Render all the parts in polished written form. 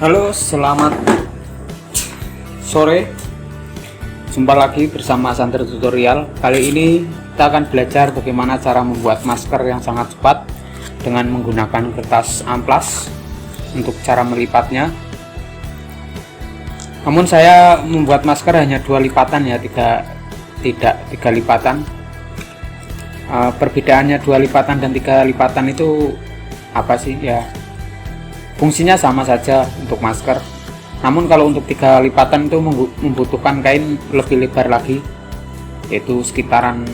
Halo, selamat sore. Jumpa lagi bersama Santer Tutorial. Kali ini kita akan belajar bagaimana cara membuat masker yang sangat cepat dengan menggunakan kertas amplas untuk cara melipatnya. Namun saya membuat masker hanya 2 lipatan ya, tidak 3 lipatan. Perbedaannya 2 lipatan dan 3 lipatan itu apa sih ya? Fungsinya sama saja untuk masker. Namun kalau untuk 3 lipatan itu membutuhkan kain lebih lebar lagi, yaitu sekitaran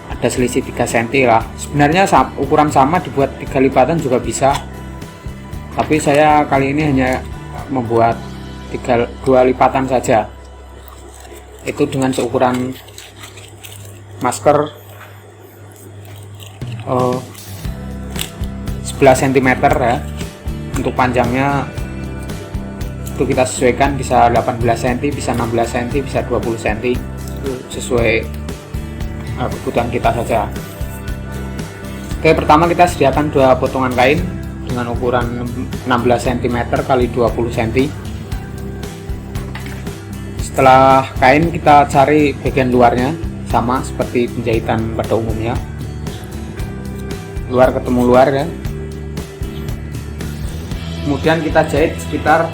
ada selisih 3 cm lah. Sebenarnya ukuran sama dibuat 3 lipatan juga bisa, tapi saya kali ini hanya membuat 2 lipatan saja, itu dengan seukuran masker 11 cm ya. Untuk panjangnya itu kita sesuaikan, bisa 18 cm, bisa 16 cm, bisa 20 cm, itu sesuai kebutuhan kita saja. Oke, pertama kita sediakan 2 potongan kain dengan ukuran 16 cm kali 20 cm. Setelah kain kita cari bagian luarnya, sama seperti penjahitan pada umumnya, luar ketemu luar ya. Kemudian kita jahit sekitar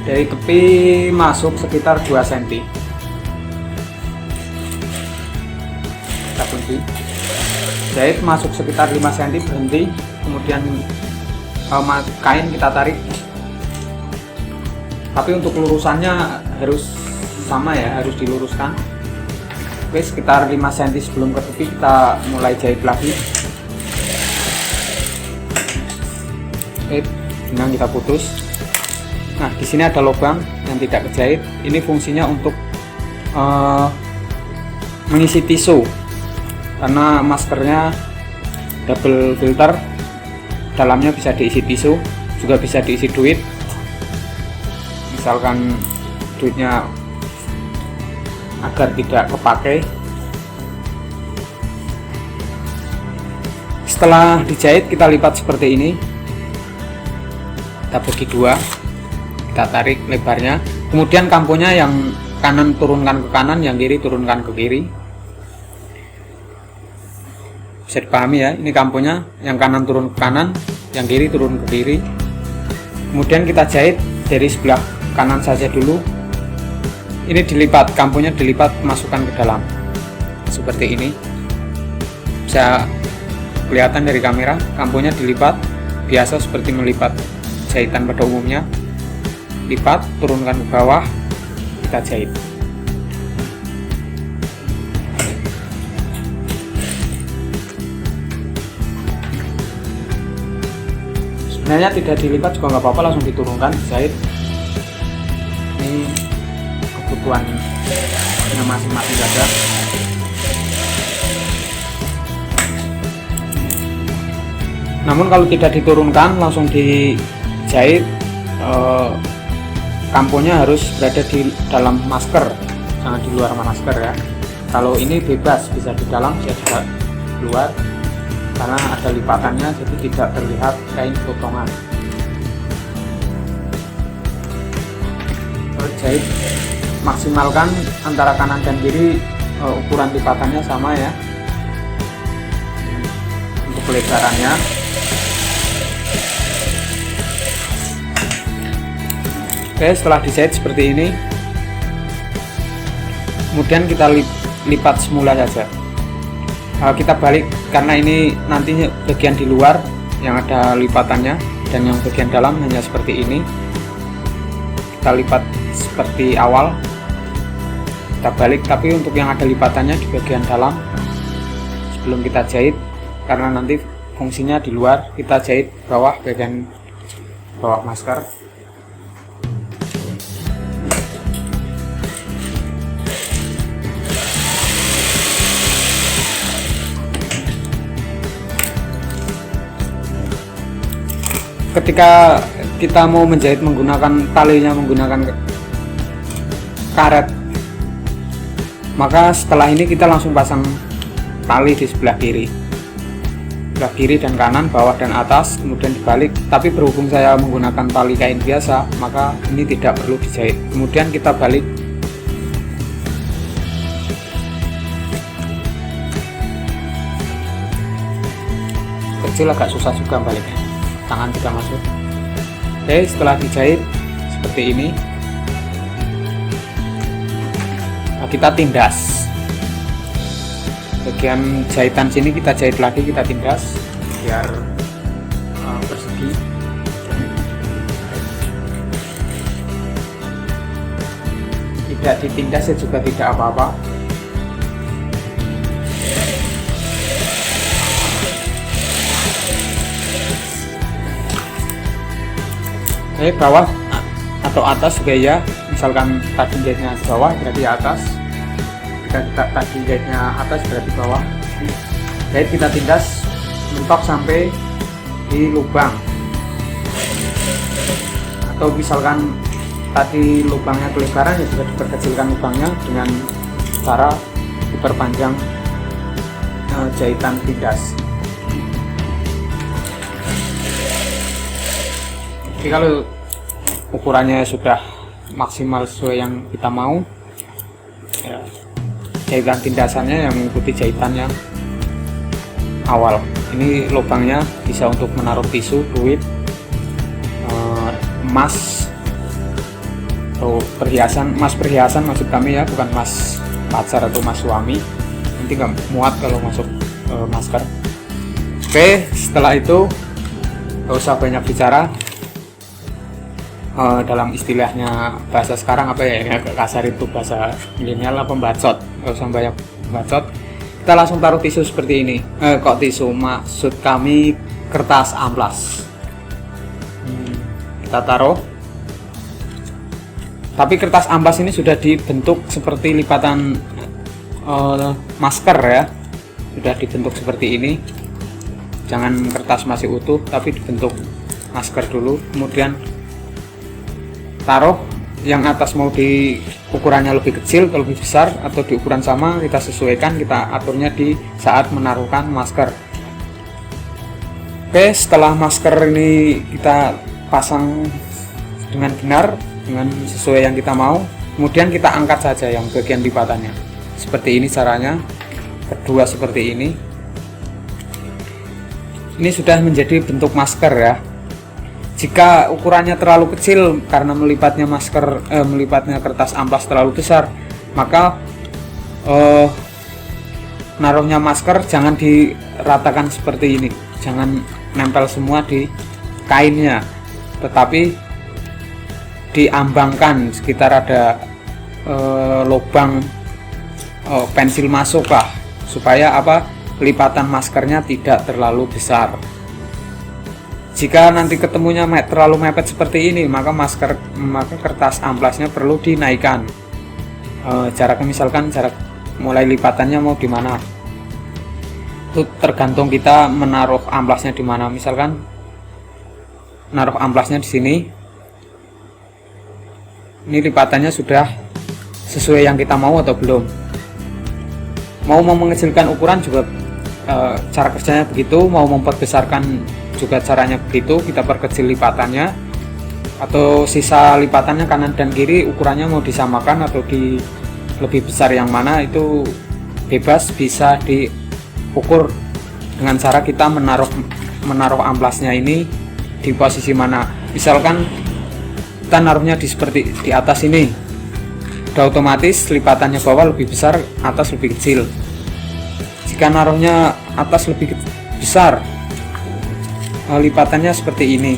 dari tepi masuk sekitar 2 cm. Kita kunci, jahit masuk sekitar 5 cm, berhenti, kemudian kain kita tarik. Tapi untuk lurusannya harus sama ya, harus diluruskan. Oke, sekitar 5 cm sebelum ke tepi kita mulai jahit lagi. Oke, benang kita putus. Nah, di sini ada lubang yang tidak kejahit. Ini fungsinya untuk mengisi tisu, karena maskernya double filter. Dalamnya bisa diisi tisu, juga bisa diisi duit. Misalkan duitnya agar tidak kepakai. Setelah dijahit kita lipat seperti ini. Kita bagi 2, kita tarik lebarnya, kemudian kamponya yang kanan turunkan ke kanan, yang kiri turunkan ke kiri. Bisa dipahami ya, ini kamponya yang kanan turun ke kanan, yang kiri turun ke kiri. Kemudian kita jahit dari sebelah kanan saja dulu. Ini dilipat, kamponya dilipat, masukkan ke dalam seperti ini. Bisa kelihatan dari kamera, kamponya dilipat biasa seperti melipat jahitan pada umumnya. Lipat, turunkan ke bawah, kita jahit. Sebenarnya tidak dilipat juga nggak apa-apa, langsung diturunkan, jahit. Ini kebutuhan masing-masing saja. Namun kalau tidak diturunkan, langsung dijahit, kamponya harus berada di dalam masker, jangan di luar masker ya. Kalau ini bebas, bisa di dalam, bisa di luar, karena ada lipatannya, jadi tidak terlihat kain potongan. Kalau jahit, maksimalkan antara kanan dan kiri, ukuran lipatannya sama ya. Untuk kelebarannya, oke, setelah dijahit seperti ini, kemudian kita lipat semula saja. Kita balik, karena ini nantinya bagian di luar yang ada lipatannya, dan yang bagian dalam hanya seperti ini. Kita lipat seperti awal, kita balik, tapi untuk yang ada lipatannya di bagian dalam sebelum kita jahit, karena nanti fungsinya di luar. Kita jahit bawah, bagian bawah masker. Ketika kita mau menjahit menggunakan talinya, menggunakan karet, maka setelah ini kita langsung pasang tali di sebelah kiri. sebelah kiri dan kanan, bawah dan atas, kemudian dibalik. Tapi berhubung saya menggunakan tali kain biasa, maka ini tidak perlu dijahit. Kemudian kita balik. Kecil agak susah juga baliknya, tangan tidak masuk. Oke, setelah dijahit seperti ini, nah, kita tindas. Bagian jahitan sini kita jahit lagi, kita tindas biar persegi. Tidak ditindas ya juga tidak apa-apa. Oke, bawah atau atas juga ya, misalkan tadi jahitnya bawah berarti atas, kita tadi jahitnya atas berarti bawah. Jahit kita tindas mentok sampai di lubang, atau misalkan tadi lubangnya kelebaran ya juga diperkecilkan lubangnya dengan cara diperpanjang jahitan tindas. Jadi kalau ukurannya sudah maksimal sesuai yang kita mau, ya, jahitan tindasannya yang mengikuti jahitan yang awal. Ini lubangnya bisa untuk menaruh tisu, duit, emas, atau perhiasan. Emas perhiasan maksud kami ya, bukan emas pacar atau emas suami, nanti nggak muat kalau masuk masker. Oke, setelah itu nggak usah banyak bicara. Dalam istilahnya bahasa sekarang apa ya, ini agak kasar itu bahasa milenial, apa pembacot, nggak usah banyak bacot. Kita langsung taruh tisu seperti ini. Kok tisu, maksud kami kertas amplas. Kita taruh, tapi kertas amplas ini sudah dibentuk seperti lipatan masker ya, sudah dibentuk seperti ini. Jangan kertas masih utuh, tapi dibentuk masker dulu, kemudian taruh. Yang atas mau di ukurannya lebih kecil atau lebih besar, atau di ukuran sama, kita sesuaikan, kita aturnya di saat menaruhkan masker. Oke, setelah masker ini kita pasang dengan benar, dengan sesuai yang kita mau, kemudian kita angkat saja yang bagian lipatannya. Seperti ini caranya, kedua seperti ini. Ini sudah menjadi bentuk masker ya. Jika ukurannya terlalu kecil karena melipatnya melipatnya kertas amplas terlalu besar, maka naruhnya masker jangan diratakan seperti ini, jangan nempel semua di kainnya, tetapi diambangkan sekitar ada lubang pensil masuk lah, supaya apa, lipatan maskernya tidak terlalu besar. Jika nanti ketemunya terlalu mepet seperti ini, maka kertas amplasnya perlu dinaikkan. Jaraknya misalkan jarak mulai lipatannya mau di mana, itu tergantung kita menaruh amplasnya di mana. Misalkan naruh amplasnya di sini, ini lipatannya sudah sesuai yang kita mau atau belum. Mau mengecilkan ukuran juga cara kerjanya begitu, mau memperbesarkan juga caranya begitu, kita perkecil lipatannya, atau sisa lipatannya kanan dan kiri ukurannya mau disamakan atau di lebih besar yang mana, itu bebas, bisa diukur dengan cara kita menaruh amplasnya ini di posisi mana. Misalkan kita naruhnya seperti di atas ini, udah otomatis lipatannya bawah lebih besar, atas lebih kecil. Jika naruhnya atas lebih besar, lipatannya seperti ini.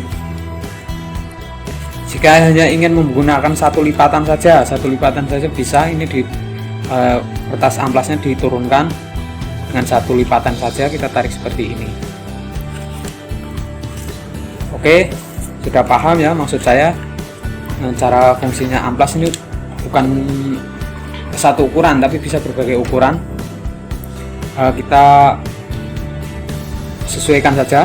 Jika hanya ingin menggunakan satu lipatan saja bisa. Ini di kertas amplasnya diturunkan dengan satu lipatan saja, kita tarik seperti ini. Oke, sudah paham ya maksud saya. Cara fungsinya amplas ini bukan satu ukuran, tapi bisa berbagai ukuran. Kita sesuaikan saja.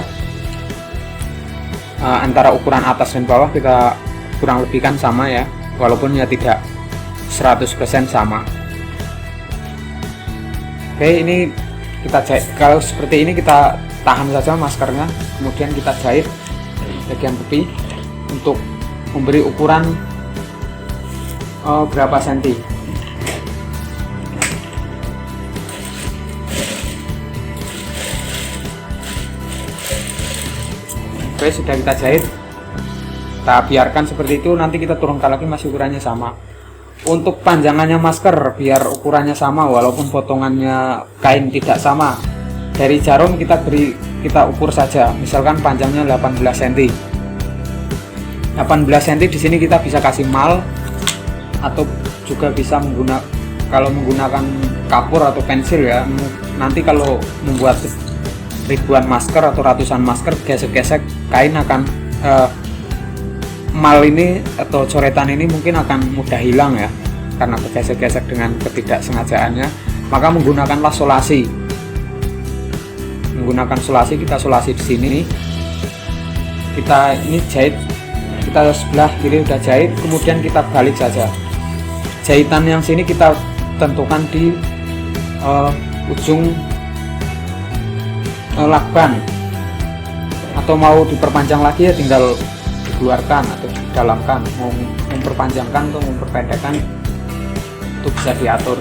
Antara ukuran atas dan bawah kita kurang lebihkan sama ya, walaupun ya tidak 100% sama. Oke, ini kita cek. Kalau seperti ini kita tahan saja maskernya, kemudian kita jahit bagian tepi untuk memberi ukuran berapa senti. Oke, sudah kita jahit, kita biarkan seperti itu. Nanti kita turunkan lagi, masih ukurannya sama. Untuk panjangannya masker biar ukurannya sama walaupun potongannya kain tidak sama, dari jarum kita ukur saja, misalkan panjangnya 18 cm. 18 cm di sini kita bisa kasih mal atau juga bisa kalau menggunakan kapur atau pensil ya. Nanti kalau membuat ribuan masker atau ratusan masker, gesek-gesek kain akan mal ini atau coretan ini mungkin akan mudah hilang ya, karena bergesek-gesek dengan ketidaksengajaannya. Maka menggunakanlah solasi. Menggunakan solasi, kita solasi di sini. Kita ini jahit, kita sebelah kiri udah jahit, kemudian kita balik saja. Jahitan yang sini kita tentukan di ujung lakban, atau mau diperpanjang lagi ya tinggal dikeluarkan atau didalamkan, mau memperpanjangkan atau memperpendekkan itu bisa diatur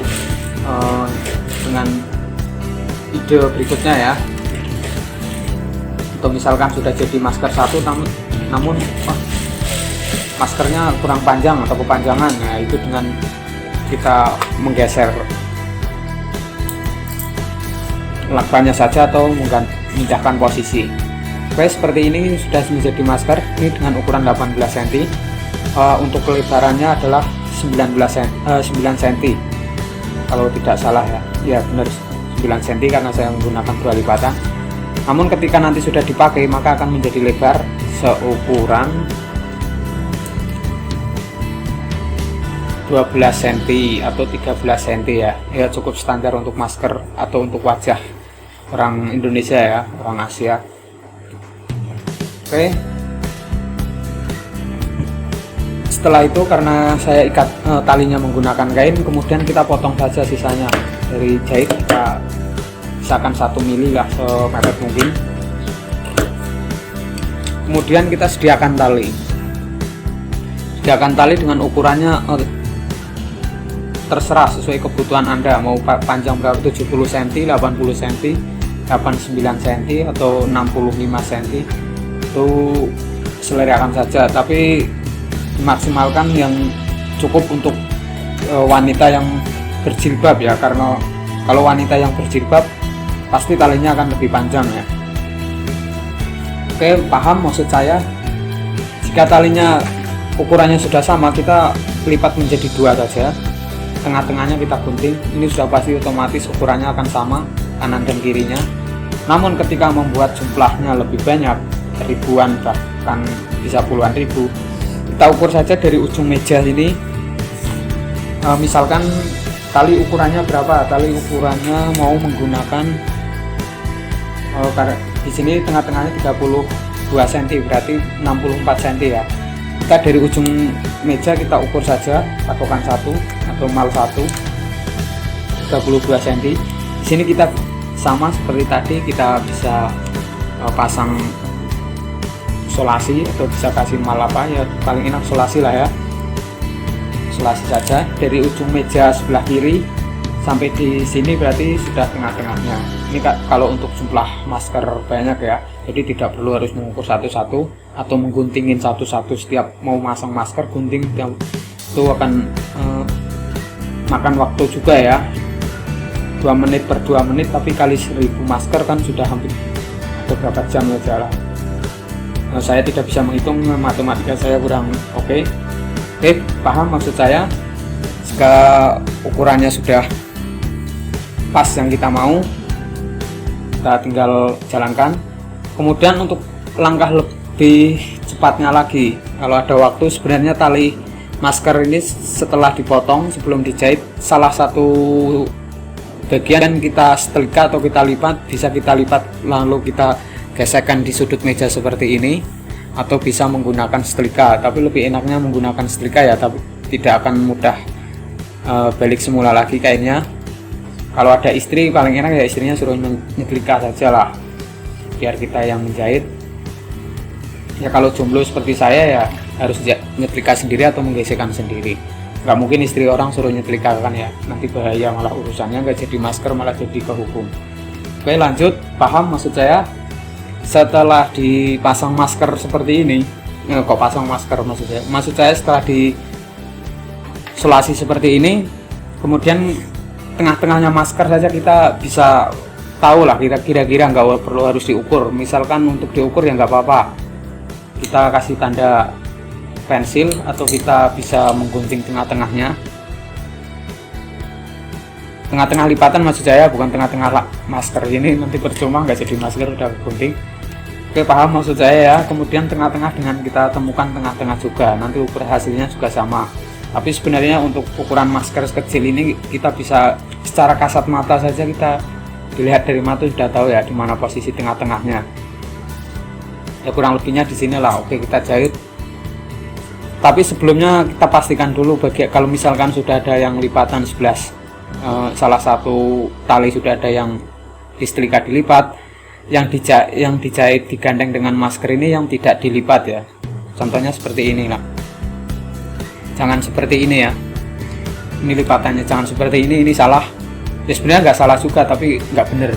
dengan ide berikutnya ya. Atau misalkan sudah jadi masker satu namun maskernya kurang panjang atau kepanjangan, nah itu dengan kita menggeser lakbannya saja atau memindahkan posisi. Oke, seperti ini sudah menjadi masker ini dengan ukuran 18 cm. Untuk kelebarannya adalah 9 cm kalau tidak salah ya. Ya benar, 9 cm karena saya menggunakan 2 lipatan. Namun ketika nanti sudah dipakai maka akan menjadi lebar seukuran 12 cm atau 13 cm ya. Ya cukup standar untuk masker atau untuk wajah orang Indonesia ya, orang Asia. Oke, setelah itu karena saya ikat talinya menggunakan kain, kemudian kita potong saja sisanya. Dari jahit kita misalkan 1 mili lah, semepet mungkin. Kemudian kita sediakan tali dengan ukurannya terserah sesuai kebutuhan Anda, mau panjang berapa, 70 cm, 80 cm, 89 cm atau 65 cm, itu selerakan saja, tapi maksimalkan yang cukup untuk wanita yang berjilbab ya, karena kalau wanita yang berjilbab pasti talinya akan lebih panjang ya. Oke, paham maksud saya? Jika talinya ukurannya sudah sama, kita lipat menjadi 2 saja, tengah-tengahnya kita gunting. Ini sudah pasti otomatis ukurannya akan sama kanan dan kirinya. Namun ketika membuat jumlahnya lebih banyak, ribuan bahkan bisa puluhan ribu, kita ukur saja dari ujung meja ini. Misalkan tali ukurannya berapa? Tali ukurannya mau menggunakan di sini tengah-tengahnya 32 cm, berarti 64 cm ya. Kita dari ujung meja kita ukur saja patokan 1 atau mal 1, 32 cm. Di sini kita sama seperti tadi, kita bisa pasang solasi atau bisa kasih mal apa ya, paling enak solasi lah ya. Solasi saja dari ujung meja sebelah kiri sampai di sini, berarti sudah tengah-tengahnya. Ini kalau untuk jumlah masker banyak ya, jadi tidak perlu harus mengukur satu-satu atau mengguntingin satu-satu setiap mau masang masker. Gunting itu akan makan waktu juga ya, 2 menit per 2 menit, tapi kali 1000 masker kan sudah hampir beberapa jam saja lah. Saya tidak bisa menghitung, matematika saya kurang oke. Paham maksud saya? Jika ukurannya sudah pas yang kita mau, kita tinggal jalankan. Kemudian untuk langkah lebih cepatnya lagi, kalau ada waktu, sebenarnya tali masker ini setelah dipotong sebelum dijahit, salah satu bagian kita setrika atau kita lipat, bisa kita lipat lalu kita gesekkan di sudut meja seperti ini, atau bisa menggunakan setrika. Tapi lebih enaknya menggunakan setrika ya, tapi tidak akan mudah balik semula lagi kainnya. Kalau ada istri paling enak ya istrinya suruh nyetrika saja lah. biar kita yang menjahit. Ya kalau jomblo seperti saya ya harus nyetrika sendiri atau menggesekkan sendiri. Nggak mungkin istri orang suruh nyetrika kan ya, nanti bahaya, malah urusannya nggak jadi masker malah jadi ke hukum. Oke lanjut, paham maksud saya? Setelah dipasang masker seperti ini, kok pasang masker maksud saya setelah di isolasi seperti ini, kemudian tengah-tengahnya masker saja kita bisa tahu lah kira-kira, nggak perlu harus diukur. Misalkan untuk diukur ya nggak apa-apa, kita kasih tanda pensil atau kita bisa menggunting tengah-tengahnya, tengah-tengah lipatan maksud saya, bukan tengah-tengah masker ini, nanti percuma nggak jadi masker udah gunting. Oke paham maksud saya ya. Kemudian tengah-tengah dengan kita temukan tengah-tengah juga, nanti ukur hasilnya juga sama. Tapi sebenarnya untuk ukuran masker kecil ini kita bisa secara kasat mata saja, kita dilihat dari mata sudah tahu ya di mana posisi tengah-tengahnya. Ya kurang lebihnya di sini lah. Oke kita jahit. Tapi sebelumnya kita pastikan dulu kalau misalkan sudah ada yang lipatan 11, salah satu tali sudah ada yang disetrika dilipat, yang dijahit digandeng dengan masker ini yang tidak dilipat ya. Contohnya seperti ini lah. Jangan seperti ini ya. Ini lipatannya jangan seperti ini salah. Ya sebenarnya nggak salah juga tapi nggak bener.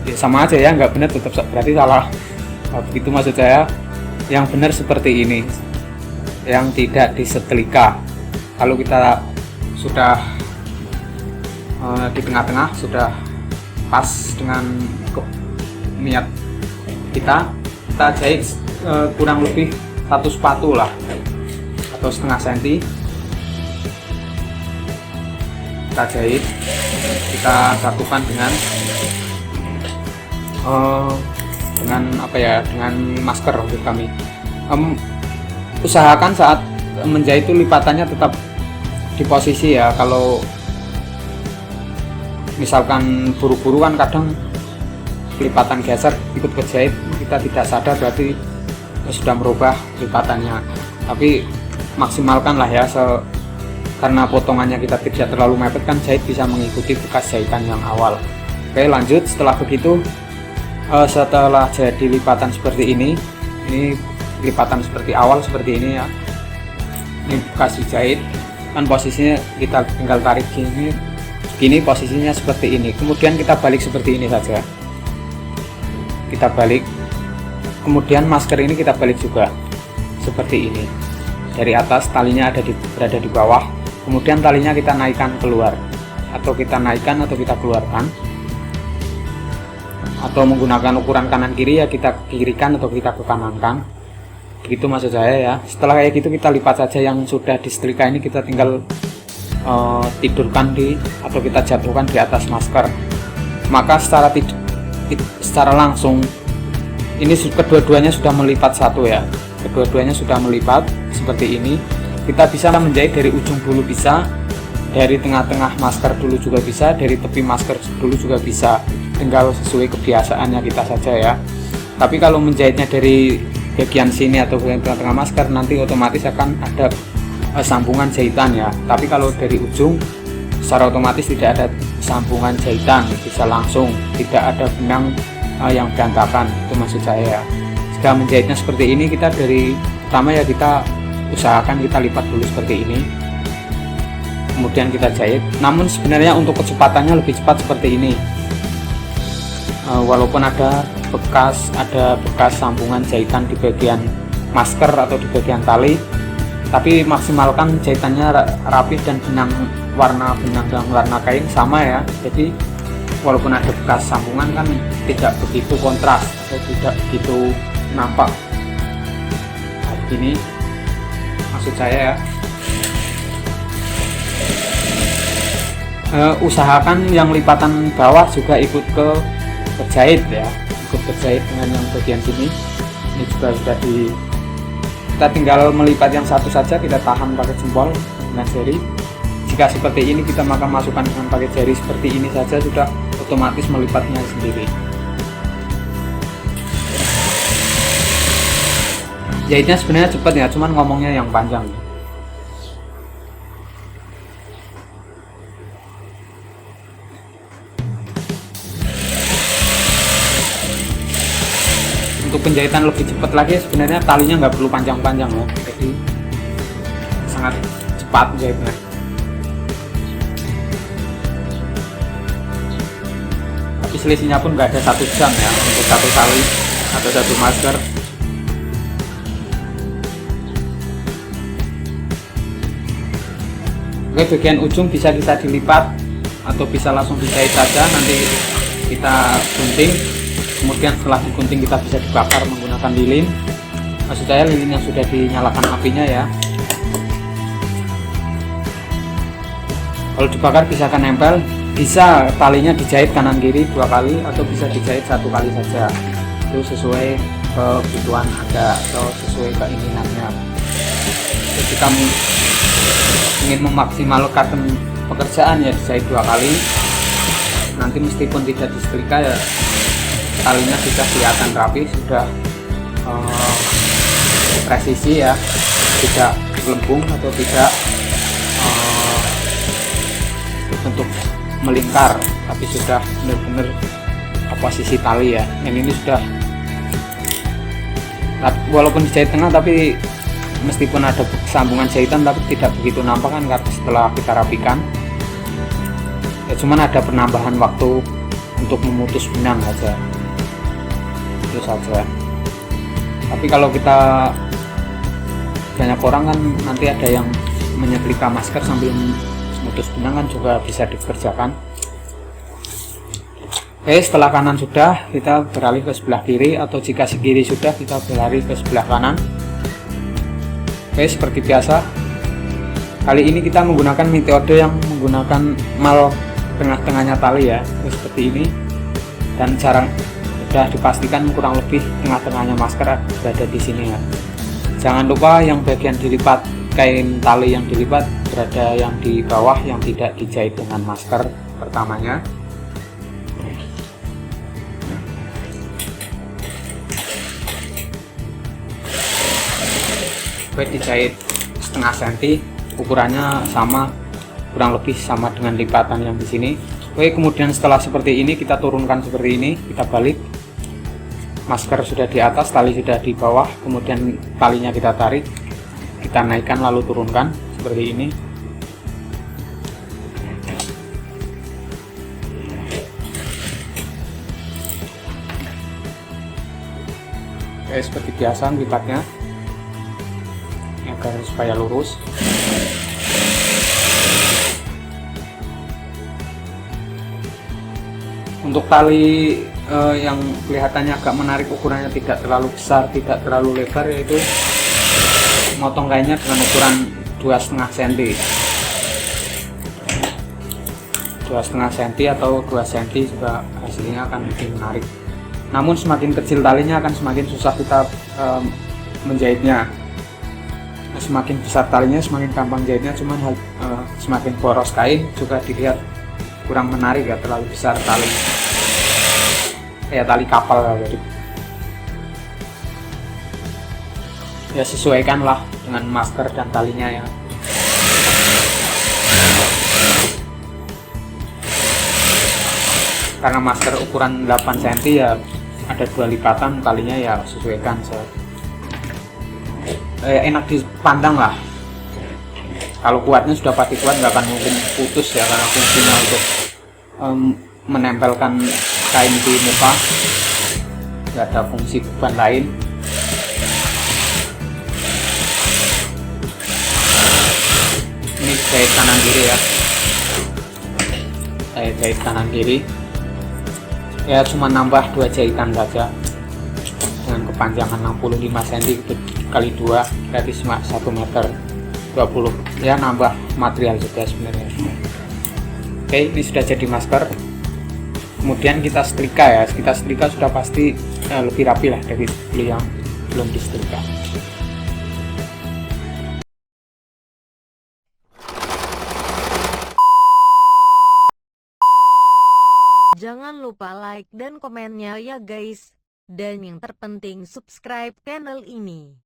Ya sama aja ya, nggak bener tetap berarti salah. Begitu maksud saya. Yang benar seperti ini, yang tidak disetrika. Kalau kita sudah di tengah-tengah, sudah pas dengan niat kita jahit kurang lebih 1 sepatu lah atau setengah senti. Kita jahit, kita satukan dengan apa ya, dengan masker untuk kami. Usahakan saat menjahit itu lipatannya tetap di posisi ya. Kalau misalkan buru-buru kan kadang lipatan geser ikut kejahit, kita tidak sadar berarti sudah merubah lipatannya. Tapi maksimalkan lah ya, karena potongannya kita tidak terlalu mepet kan, jahit bisa mengikuti bekas jahitan yang awal. Oke lanjut, setelah begitu setelah jadi lipatan seperti ini lipatan seperti awal seperti ini ya, ini bekas dijahit kan, posisinya kita tinggal tarik gini posisinya seperti ini. Kemudian kita balik seperti ini saja, kita balik. Kemudian masker ini kita balik juga seperti ini, dari atas talinya berada di bawah, kemudian talinya kita naikkan keluar, atau kita naikkan atau kita keluarkan, atau menggunakan ukuran kanan kiri ya kita kirikan atau kita ke kanankan. Begitu maksud saya ya. Setelah kayak gitu kita lipat saja yang sudah disetrika ini, kita tinggal tidurkan atau kita jatuhkan di atas masker. Maka secara langsung ini kedua-duanya sudah melipat satu ya. Kedua-duanya sudah melipat seperti ini. Kita bisa menjahit dari ujung dulu bisa, dari tengah-tengah masker dulu juga bisa, dari tepi masker dulu juga bisa. Tinggal sesuai kebiasaannya kita saja ya. Tapi kalau menjahitnya dari bagian sini atau bagian tengah-tengah masker, nanti otomatis akan ada sambungan jahitan ya. Tapi kalau dari ujung secara otomatis tidak ada sambungan jahitan, bisa langsung, tidak ada benang yang berantakan. Itu maksud saya ya. Jika menjahitnya seperti ini, kita dari pertama ya kita usahakan kita lipat dulu seperti ini, kemudian kita jahit. Namun sebenarnya untuk kecepatannya lebih cepat seperti ini. Walaupun ada bekas sambungan jahitan di bagian masker atau di bagian tali, tapi maksimalkan jahitannya rapih dan benang warna kain sama ya. Jadi walaupun ada bekas sambungan kan tidak begitu kontras atau tidak begitu nampak. Nah, begini maksud saya ya. Usahakan yang lipatan bawah juga ikut kejahit ya, ikut kejahit dengan yang bagian sini. Ini juga sudah kita tinggal melipat yang satu saja, kita tahan pakai jempol dengan jari. Jika seperti ini kita maka masukkan dengan pakai jari seperti ini saja, sudah otomatis melipatnya sendiri. Jahitnya sebenarnya cepat ya, cuman ngomongnya yang panjang. untuk penjahitan lebih cepat lagi sebenarnya talinya nggak perlu panjang-panjang ya, jadi sangat cepat jahitnya. Tapi selisihnya pun nggak ada 1 jam ya untuk satu tali atau satu masker. Oke, bagian ujung bisa kita dilipat atau bisa langsung dijahit saja. Nanti kita gunting, kemudian setelah digunting kita bisa dibakar menggunakan lilin. Maksud saya lilin yang sudah dinyalakan apinya ya. Kalau dibakar bisa akan nempel. Bisa talinya dijahit kanan kiri 2 kali atau bisa dijahit 1 kali saja. Itu sesuai kebutuhan Anda atau sesuai keinginannya. Jadi kamu ingin memaksimalkan pekerjaan ya dijahit 2 kali. Nanti meskipun tidak disetrika ya talinya sudah kelihatan rapi, sudah presisi ya, tidak lembung atau tidak bentuk melingkar, tapi sudah benar-benar posisi tali ya. Yang ini sudah walaupun dijahit tengah tapi meskipun ada sambungan jahitan tapi tidak begitu nampak kan karena setelah kita rapikan ya, cuman ada penambahan waktu untuk memutus benang aja, itu saja. Tapi kalau kita banyak orang kan nanti ada yang menyetrika masker sambil memutus benang kan juga bisa dikerjakan. Oke, setelah kanan sudah, kita beralih ke sebelah kiri, atau jika si kiri sudah kita beralih ke sebelah kanan. Oke, seperti biasa kali ini kita menggunakan metode yang menggunakan mal tengah-tengahnya tali ya, seperti ini. Dan cara sudah dipastikan kurang lebih tengah-tengahnya masker berada di sini ya. Jangan lupa yang bagian dilipat, kain tali yang dilipat berada yang di bawah yang tidak dijahit dengan masker pertamanya. Baik, dijahit setengah senti, ukurannya sama, kurang lebih sama dengan lipatan yang di sini. Oke, kemudian setelah seperti ini kita turunkan seperti ini, kita balik. Masker sudah di atas, tali sudah di bawah, kemudian talinya kita tarik, kita naikkan lalu turunkan seperti ini. Oke, seperti biasa lipatnya agar supaya lurus. Untuk tali yang kelihatannya agak menarik, ukurannya tidak terlalu besar, tidak terlalu lebar, yaitu motong kainnya dengan ukuran 2,5 cm 2,5 cm atau 2 cm juga hasilnya akan lebih menarik. Namun semakin kecil talinya akan semakin susah kita menjahitnya. Semakin besar talinya semakin gampang jahitnya, cuman semakin boros kain juga dilihat kurang menarik ya, terlalu besar tali kayak tali kapal jadi ya, sesuaikanlah dengan masker dan talinya ya. Karena masker ukuran 8 cm ya ada 2 lipatan, talinya ya sesuaikan. Enak dipandang lah. Kalau kuatnya sudah pasti kuat, nggak akan mungkin putus ya, karena fungsinya untuk menempelkan kain di muka, nggak ada fungsi beban lain. Ini jahit kanan kiri ya, saya jahit kanan kiri ya, cuma nambah 2 jahitan saja dengan kepanjangan 65 cm itu kali 2 berarti 1 meter 20 ya, nambah material juga sebenarnya. Oke, ini sudah jadi masker. Kemudian kita setrika ya, kita setrika sudah pasti lebih rapi lah dari yang belum disetrika. Jangan lupa like dan komennya ya guys. Dan yang terpenting subscribe channel ini.